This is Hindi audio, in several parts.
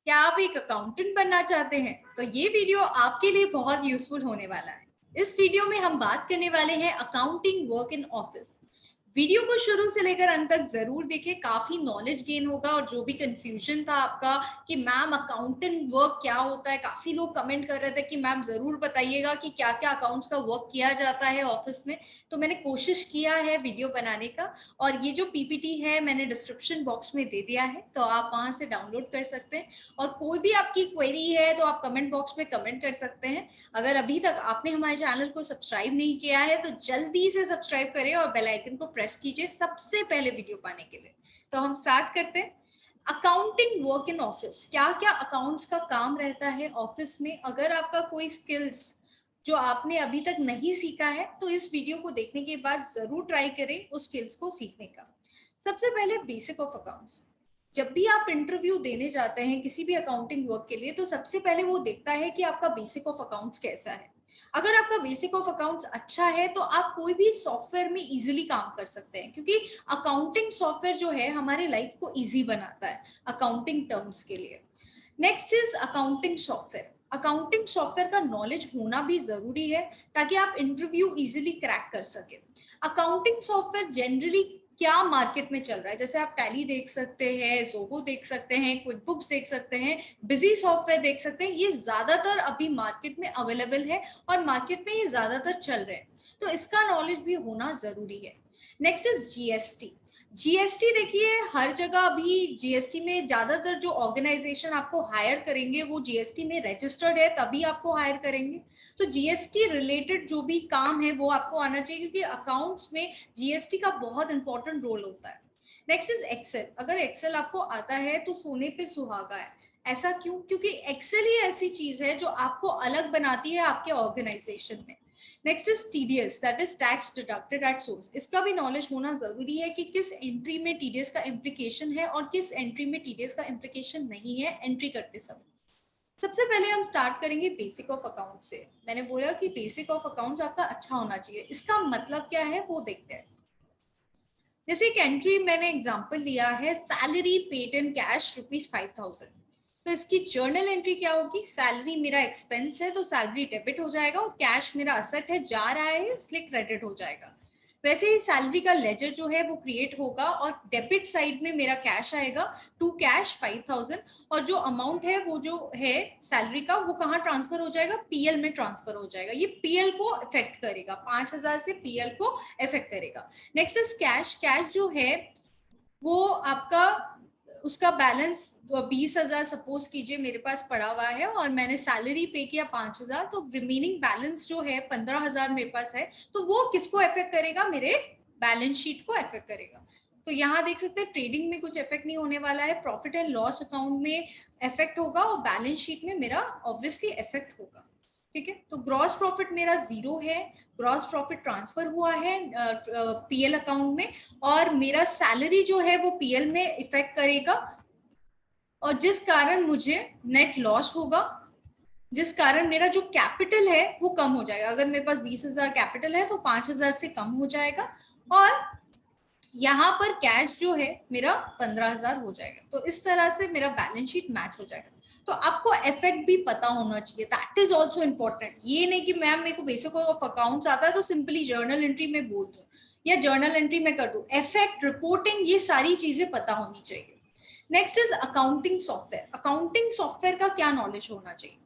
क्या आप एक अकाउंटेंट बनना चाहते हैं? तो ये वीडियो आपके लिए बहुत यूजफुल होने वाला है। इस वीडियो में हम बात करने वाले हैं accounting work in office. Video को शुरू से लेकर अंत तक जरूर देखें, काफी नॉलेज गेन होगा। और जो भी कंफ्यूजन था आपका कि मैम अकाउंटेंट वर्क क्या होता है, काफी लोग कमेंट कर रहे थे कि मैम जरूर बताइएगा कि क्या क्या अकाउंट्स का वर्क किया जाता है ऑफिस में। तो मैंने कोशिश किया है वीडियो बनाने का, और ये जो पीपीटी है मैंने डिस्क्रिप्शन बॉक्स में दे दिया है, तो आप वहां से डाउनलोड कर सकते हैं। और कोई भी आपकी क्वेरी है तो आप कमेंट बॉक्स में कमेंट कर सकते हैं। अगर अभी तक आपने हमारे चैनल को सब्सक्राइब नहीं किया है तो जल्दी से सब्सक्राइब करें और बेल आइकन को प्रेस कीजिए सबसे पहले वीडियो पाने के लिए। तो हम स्टार्ट करते हैं। अकाउंटिंग वर्क इन ऑफिस, क्या क्या अकाउंट्स का काम रहता है ऑफिस में। अगर आपका कोई स्किल्स जो आपने अभी तक नहीं सीखा है तो इस वीडियो को देखने के बाद जरूर ट्राई करें उस स्किल्स को सीखने का। सबसे पहले बेसिक ऑफ अकाउंट्स। जब भी आप इंटरव्यू देने जाते हैं किसी भी अकाउंटिंग वर्क के लिए तो सबसे पहले वो देखता है कि आपका बेसिक ऑफ अकाउंट्स कैसा है। अगर आपका बेसिक ऑफ अकाउंट्स अच्छा है तो आप कोई भी सॉफ्टवेयर में इजीली काम कर सकते हैं, क्योंकि अकाउंटिंग सॉफ्टवेयर जो है हमारे लाइफ को इजी बनाता है अकाउंटिंग टर्म्स के लिए। Next is accounting software. Accounting software का नॉलेज होना भी जरूरी है ताकि आप इंटरव्यू इजीली क्रैक कर सके। अकाउंटिंग सॉफ्टवेयर जनरली क्या मार्केट में चल रहा है, जैसे आप टैली देख सकते हैं, ज़ोहो देख सकते हैं, क्विक बुक्स देख सकते हैं, बिजी सॉफ्टवेयर देख सकते हैं, ये ज्यादातर अभी मार्केट में अवेलेबल है और मार्केट में ये ज्यादातर चल रहे हैं, तो इसका नॉलेज भी होना जरूरी है। Next is GST. जीएसटी देखिए हर जगह अभी जीएसटी में ज्यादातर जो ऑर्गेनाइजेशन आपको हायर करेंगे वो जीएसटी में रजिस्टर्ड है तभी आपको हायर करेंगे। तो जीएसटी रिलेटेड जो भी काम है वो आपको आना चाहिए, क्योंकि अकाउंट्स में जीएसटी का बहुत इंपॉर्टेंट रोल होता है। Next is Excel. अगर एक्सेल आपको आता है तो सोने पे सुहागा है। ऐसा क्यों? क्योंकि एक्सेल ही ऐसी चीज है जो आपको अलग बनाती है आपके ऑर्गेनाइजेशन में। Next is TDS, that is tax deducted at source. इसका भी नॉलेज होना जरूरी है कि किस एंट्री में टीडीएस का इम्प्लीकेशन है और किस एंट्री में टीडीएस का इम्प्लीकेशन नहीं है एंट्री करते समय। सबसे पहले हम स्टार्ट करेंगे बेसिक ऑफ अकाउंट से। मैंने बोला कि बेसिक ऑफ अकाउंट्स आपका अच्छा होना चाहिए, इसका मतलब क्या है वो देखते हैं। जैसे एक एंट्री मैंने एग्जांपल लिया है, सैलरी पेड इन कैश ₹5000। तो इसकी जर्नल एंट्री क्या होगी? सैलरी मेरा एक्सपेंस है तो सैलरी डेबिट हो जाएगा, और कैश मेरा असेट है, जा रहा है इसलिए क्रेडिट हो जाएगा। वैसे ही सैलरी का लेजर जो है वो क्रिएट होगा और डेबिट साइड में मेरा कैश आएगा, टू कैश 5000। और जो अमाउंट है वो जो है सैलरी का वो कहाँ ट्रांसफर हो जाएगा? पीएल में ट्रांसफर हो जाएगा। ये पीएल को इफेक्ट करेगा, 5000 से पीएल को इफेक्ट करेगा। Next is cash. कैश जो है वो आपका उसका बैलेंस 20,000 सपोज कीजिए मेरे पास पड़ा हुआ है और मैंने सैलरी पे किया 5,000, तो रिमेनिंग बैलेंस जो है 15,000 मेरे पास है, तो वो किसको इफेक्ट करेगा? मेरे बैलेंस शीट को इफेक्ट करेगा। तो यहाँ देख सकते हैं ट्रेडिंग में कुछ इफेक्ट नहीं होने वाला है, प्रॉफिट एंड लॉस अकाउंट में इफेक्ट होगा और बैलेंस शीट में मेरा ऑब्वियसली इफेक्ट होगा। ठीक है, तो ग्रॉस प्रॉफिट मेरा 0 है, ग्रॉस प्रॉफिट ट्रांसफर हुआ है पीएल अकाउंट में, और मेरा सैलरी जो है वो पीएल में इफेक्ट करेगा, और जिस कारण मुझे नेट लॉस होगा, जिस कारण मेरा जो कैपिटल है वो कम हो जाएगा। अगर मेरे पास 20,000 कैपिटल है तो 5,000 से कम हो जाएगा, और यहाँ पर कैश जो है मेरा 15,000 हो जाएगा। तो इस तरह से मेरा बैलेंस शीट मैच हो जाएगा। तो आपको इफेक्ट भी पता होना चाहिए, दैट इज ऑल्सो इम्पोर्टेंट। ये नहीं कि मैम मेरे को बेसिक ऑफ अकाउंट्स आता है तो सिंपली जर्नल एंट्री में बोल दूं या जर्नल एंट्री में कर दूं। इफेक्ट, रिपोर्टिंग, ये सारी चीजें पता होनी चाहिए। Next is accounting software. Accounting software का क्या नॉलेज होना चाहिए?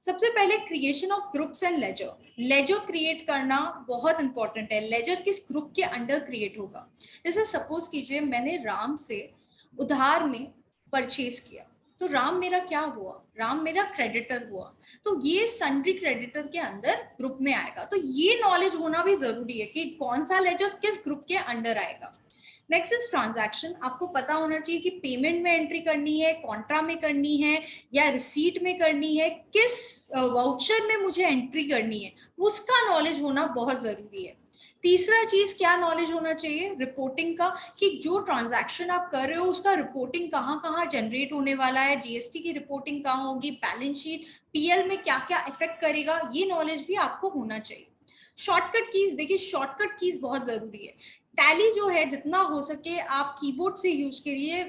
सबसे पहले creation of groups and ledger. Ledger create करना बहुत इंपॉर्टेंट है। लेजर किस ग्रुप के अंडर क्रिएट होगा? जैसे सपोज कीजिए मैंने राम से उधार में परचेज किया, तो राम मेरा क्या हुआ? राम मेरा क्रेडिटर हुआ, तो ये सन्ड्री क्रेडिटर के अंदर ग्रुप में आएगा। तो ये नॉलेज होना भी जरूरी है कि कौन सा लेजर किस ग्रुप के अंडर आएगा। Next is transaction. आपको पता होना चाहिए कि पेमेंट में एंट्री करनी है, कॉन्ट्रा में करनी है या रिसीट में करनी है, किस वाउचर में मुझे एंट्री करनी है, उसका नॉलेज होना बहुत जरूरी है। तीसरा चीज क्या नॉलेज होना चाहिए? रिपोर्टिंग का, कि जो ट्रांजैक्शन आप कर रहे हो उसका रिपोर्टिंग कहाँ कहाँ जनरेट होने वाला है, जीएसटी की रिपोर्टिंग कहाँ होगी, बैलेंस शीट, पीएल में क्या क्या इफेक्ट करेगा, ये नॉलेज भी आपको होना चाहिए। शॉर्टकट कीज, देखिए शॉर्टकट कीज बहुत जरूरी है। टैली जो है जितना हो सके आप कीबोर्ड से यूज करिए,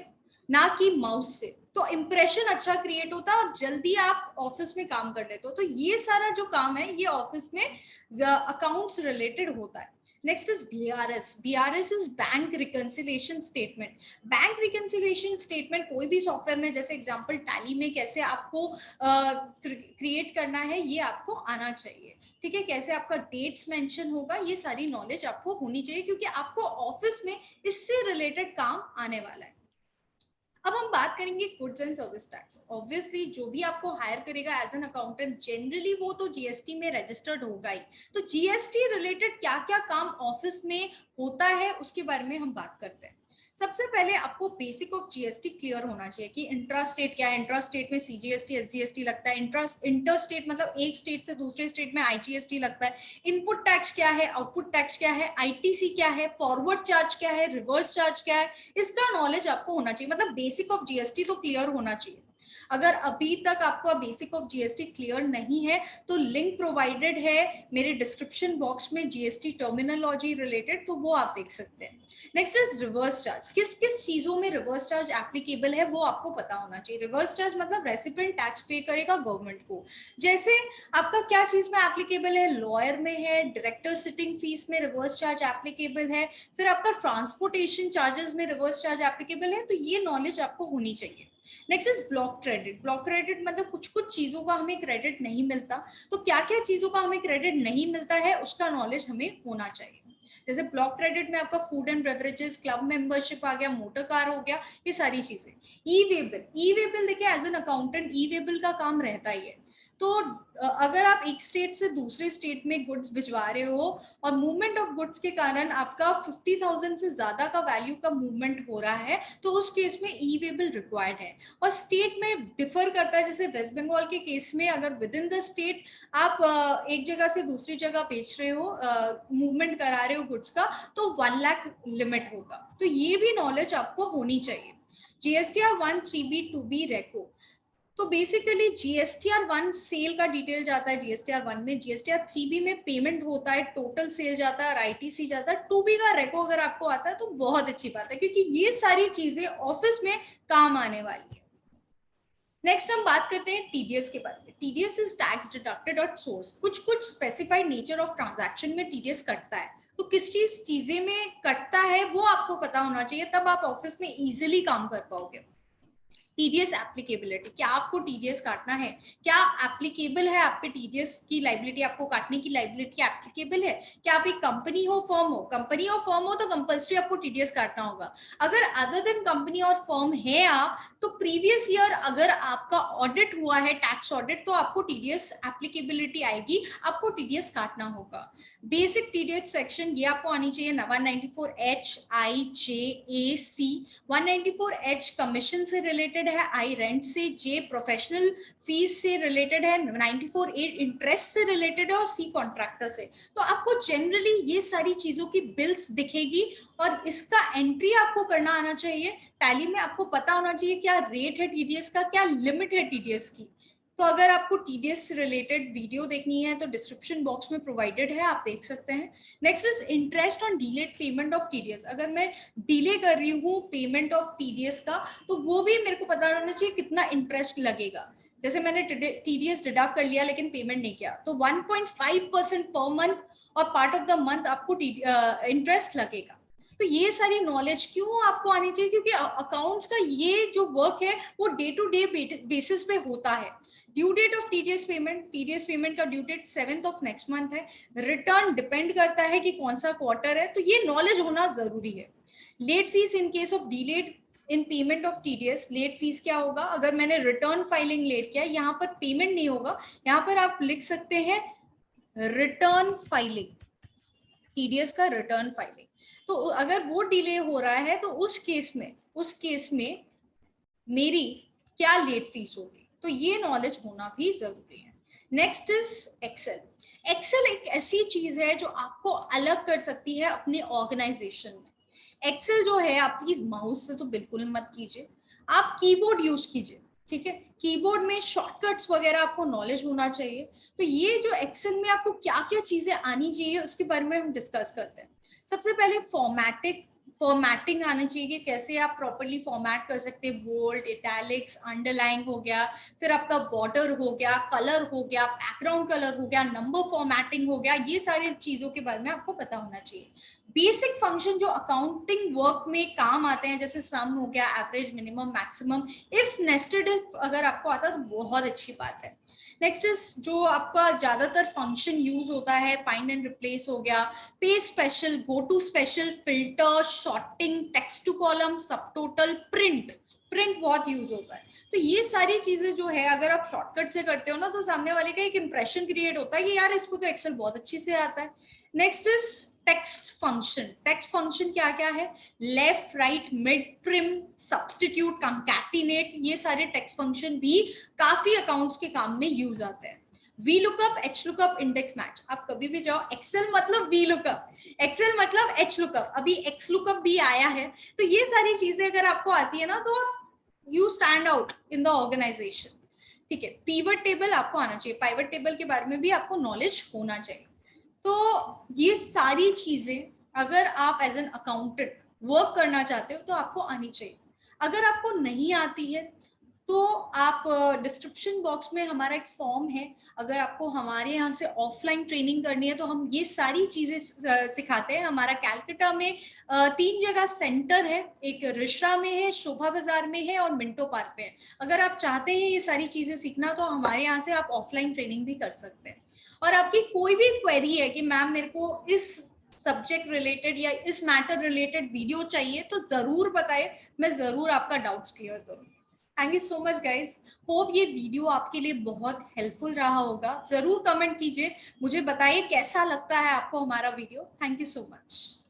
ना कि माउस से। तो इम्प्रेशन अच्छा क्रिएट होता है और जल्दी आप ऑफिस में काम कर लेते हो। तो ये सारा जो काम है ये ऑफिस में अकाउंट्स रिलेटेड होता है। Next is BRS। BRS is bank reconciliation statement. Bank reconciliation statement कोई भी सॉफ्टवेयर में, जैसे एग्जांपल टैली में कैसे आपको क्रिएट करना है ये आपको आना चाहिए, ठीक है। कैसे आपका डेट्स मेंशन होगा, ये सारी नॉलेज आपको होनी चाहिए, क्योंकि आपको ऑफिस में इससे रिलेटेड काम आने वाला है। अब हम बात करेंगे goods and service tax. Obviously जो भी आपको हायर करेगा एज एन अकाउंटेंट, जनरली वो तो जीएसटी में रजिस्टर्ड होगा ही। तो जीएसटी रिलेटेड क्या क्या काम ऑफिस में होता है उसके बारे में हम बात करते हैं। सबसे पहले आपको बेसिक ऑफ जीएसटी क्लियर होना चाहिए कि इंट्रा स्टेट क्या है। इंट्रा स्टेट में सीजीएसटी एसजीएसटी लगता है। इंटर स्टेट मतलब एक स्टेट से दूसरे स्टेट में आईजीएसटी लगता है। इनपुट टैक्स क्या है, आउटपुट टैक्स क्या है, आईटीसी क्या है, फॉरवर्ड चार्ज क्या है, रिवर्स चार्ज क्या है, इसका नॉलेज आपको होना चाहिए। मतलब बेसिक ऑफ जीएसटी तो क्लियर होना चाहिए। अगर अभी तक आपका बेसिक ऑफ जीएसटी क्लियर नहीं है तो लिंक प्रोवाइडेड है मेरे डिस्क्रिप्शन बॉक्स में जीएसटी टर्मिनोलॉजी रिलेटेड, तो वो आप देख सकते हैं। Next is reverse charge. किस किस चीजों में रिवर्स चार्ज एप्लीकेबल है वो आपको पता होना चाहिए। रिवर्स चार्ज मतलब रेसिपिएंट टैक्स पे करेगा गवर्नमेंट को। जैसे आपका क्या चीज में एप्लीकेबल है, लॉयर में है, डायरेक्टर सिटिंग फीस में रिवर्स चार्ज एप्लीकेबल है, फिर आपका ट्रांसपोर्टेशन चार्जेस में रिवर्स चार्ज एप्लीकेबल है, तो ये नॉलेज आपको होनी चाहिए। Next is block credit. Block credit मतलब कुछ कुछ चीजों का हमें क्रेडिट नहीं मिलता, तो क्या क्या चीजों का हमें क्रेडिट नहीं मिलता है उसका नॉलेज हमें होना चाहिए। जैसे ब्लॉक क्रेडिट में आपका food and beverages, club membership आ गया, मोटर कार हो गया, ये सारी चीजें। E way bill. E way bill देखिए as an accountant e way bill का काम रहता ही है। तो अगर आप एक स्टेट से दूसरे स्टेट में गुड्स भिजवा रहे हो और मूवमेंट ऑफ गुड्स के कारण आपका 50,000 से ज्यादा का वैल्यू का मूवमेंट हो रहा है, तो उस केस में ई वे बिल रिक्वायर्ड है। और स्टेट में डिफर करता है। जैसे वेस्ट बंगाल के केस में अगर विद इन द स्टेट आप एक जगह से दूसरी जगह बेच रहे हो, मूवमेंट करा रहे हो गुड्स का, तो 1 लाख लिमिट होगा। तो ये भी नॉलेज आपको होनी चाहिए। जीएसटीआर 1, 3B, 2B रेको। तो बेसिकली जीएसटीआर 1 सेल का डिटेल जाता है जीएसटीआर 1 में। जीएसटीआर 3B में पेमेंट होता है, टोटल सेल जाता है और आईटीसी जाता है। 2B का रेको अगर आपको आता है तो बहुत अच्छी बात है, क्योंकि ये सारी चीजें ऑफिस में काम आने वाली है। नेक्स्ट हम बात करते हैं टीडीएस के बारे में। TDS is tax deducted at source. कुछ कुछ स्पेसिफाइड नेचर ऑफ ट्रांजैक्शन में टीडीएस कटता है, तो किस चीजें में कटता है वो आपको पता होना चाहिए, तब आप ऑफिस में इजीली काम कर पाओगे। TDS applicability. क्या आपको टीडीएस काटना है, क्या एप्लीकेबल है आप पे टीडीएस की लाइबिलिटी, आपको काटने की लाइबिलिटी एप्लीकेबल है। क्या आप एक कंपनी हो, फर्म हो, कंपनी और फर्म हो तो कंपल्सरी आपको टीडीएस काटना होगा। अगर अदर देन कंपनी और फर्म है आप, तो प्रीवियस ईयर अगर आपका ऑडिट हुआ है, टैक्स ऑडिट, तो आपको टीडीएस एप्लीकेबिलिटी आएगी, आपको टीडीएस काटना होगा। बेसिक टीडीएस सेक्शन ये आपको आनी चाहिए 194H I J A C। 194H commission से रिलेटेड है, I रेंट से, J प्रोफेशनल फीस से रिलेटेड है, 94A इंटरेस्ट से रिलेटेड है और C कॉन्ट्रैक्टर से। तो आपको जनरली ये सारी चीजों की बिल्स दिखेगी और इसका एंट्री आपको करना आना चाहिए। टैली में आपको पता होना चाहिए क्या रेट है टीडीएस का, क्या लिमिट है टीडीएस की। तो अगर आपको टीडीएस रिलेटेड वीडियो देखनी है तो डिस्क्रिप्शन बॉक्स में प्रोवाइडेड है, आप देख सकते हैं। Next is interest on delayed payment of TDS. अगर मैं डिले कर रही हूँ पेमेंट ऑफ टीडीएस का, तो वो भी मेरे को पता होना चाहिए कितना इंटरेस्ट लगेगा। जैसे मैंने टीडीएस डिडक्ट कर लिया लेकिन पेमेंट नहीं किया, तो 1.5% पर मंथ और पार्ट ऑफ द मंथ आपको इंटरेस्ट लगेगा। तो ये सारी नॉलेज क्यों आपको आनी चाहिए, क्योंकि अकाउंट्स का ये जो वर्क है वो डे टू डे बेसिस पे होता है। Due date of TDS payment का due date 7th of next month है। रिटर्न डिपेंड करता है कि कौन सा क्वार्टर है, तो ये नॉलेज होना जरूरी है। Late fees in case of delayed in payment of TDS. Late fees क्या होगा, अगर मैंने रिटर्न फाइलिंग लेट किया, यहाँ पर पेमेंट नहीं होगा, यहाँ पर आप लिख सकते हैं रिटर्न फाइलिंग, टीडीएस का रिटर्न फाइलिंग। तो अगर वो डिले हो रहा है तो उस केस में मेरी क्या लेट फीस होगी, तो ये नॉलेज होना भी जरूरी है। Next is Excel. एक्सेल एक ऐसी चीज है जो आपको अलग कर सकती है अपने ऑर्गेनाइजेशन में। एक्सेल जो है, आप प्लीज माउस से तो बिल्कुल मत कीजिए, आप कीबोर्ड यूज कीजिए, ठीक है। कीबोर्ड में शॉर्टकट्स वगैरह आपको नॉलेज होना चाहिए। तो ये जो एक्सेल में आपको क्या क्या चीजें आनी चाहिए उसके बारे में हम डिस्कस करते हैं। सबसे पहले फॉर्मेटिंग आना चाहिए कि कैसे आप प्रॉपरली फॉर्मेट कर सकते हैं, बोल्ड, इटैलिक्स, अंडरलाइन हो गया, फिर आपका बॉर्डर हो गया, कलर हो गया, बैकग्राउंड कलर हो गया, नंबर फॉर्मेटिंग हो गया, ये सारी चीजों के बारे में आपको पता होना चाहिए। बेसिक फंक्शन जो अकाउंटिंग वर्क में काम आते हैं, जैसे सम हो गया, average, minimum, maximum, if nested if अगर आपको आता है तो बहुत अच्छी बात है। नेक्स्ट इज जो आपका ज्यादातर फंक्शन यूज होता है, फाइंड एंड रिप्लेस हो गया, पे special, go to special, filter, sorting, text to column, subtotal, print, print बहुत यूज होता है। तो ये सारी चीजें जो है अगर आप शॉर्टकट से करते हो ना तो सामने वाले का एक इंप्रेशन क्रिएट होता है कि यार इसको तो एक्सेल बहुत अच्छी से आता है। Next is text function. Text function क्या क्या है? Left, right, mid, trim, substitute, concatenate, ये सारे टेक्स्ट फंक्शन भी काफी अकाउंट्स के काम में यूज आते हैं। V lookup, H lookup, index match, आप कभी भी जाओ, एक्सेल मतलब वी लुकअप, एक्सेल मतलब एच लुकअप, अभी एक्स लुकअप भी आया है। तो ये सारी चीजें अगर आपको आती है ना तो you stand out in the organization. ठीक है, पीवट टेबल आपको आना चाहिए, पाइवट टेबल के बारे में भी आपको नॉलेज होना चाहिए। तो ये सारी चीजें अगर आप एज एन अकाउंटेंट वर्क करना चाहते हो तो आपको आनी चाहिए। अगर आपको नहीं आती है तो आप डिस्क्रिप्शन बॉक्स में हमारा एक फॉर्म है, अगर आपको हमारे यहाँ से ऑफलाइन ट्रेनिंग करनी है तो हम ये सारी चीजें सिखाते हैं। हमारा कैलकाटा में 3 जगह सेंटर है, एक रिश्रा में है, शोभा बाजार में है और मिंटो पार्क में है। अगर आप चाहते हैं ये सारी चीजें सीखना तो हमारे यहाँ से आप ऑफलाइन ट्रेनिंग भी कर सकते हैं। और आपकी कोई भी क्वेरी है कि मैम मेरे को इस सब्जेक्ट रिलेटेड या इस मैटर रिलेटेड वीडियो चाहिए तो जरूर बताएं, मैं जरूर आपका डाउट्स क्लियर करूँ। Thank you so much guys, hope ये वीडियो आपके लिए बहुत हेल्पफुल रहा होगा। जरूर कमेंट कीजिए, मुझे बताइए कैसा लगता है आपको हमारा video. Thank you so much.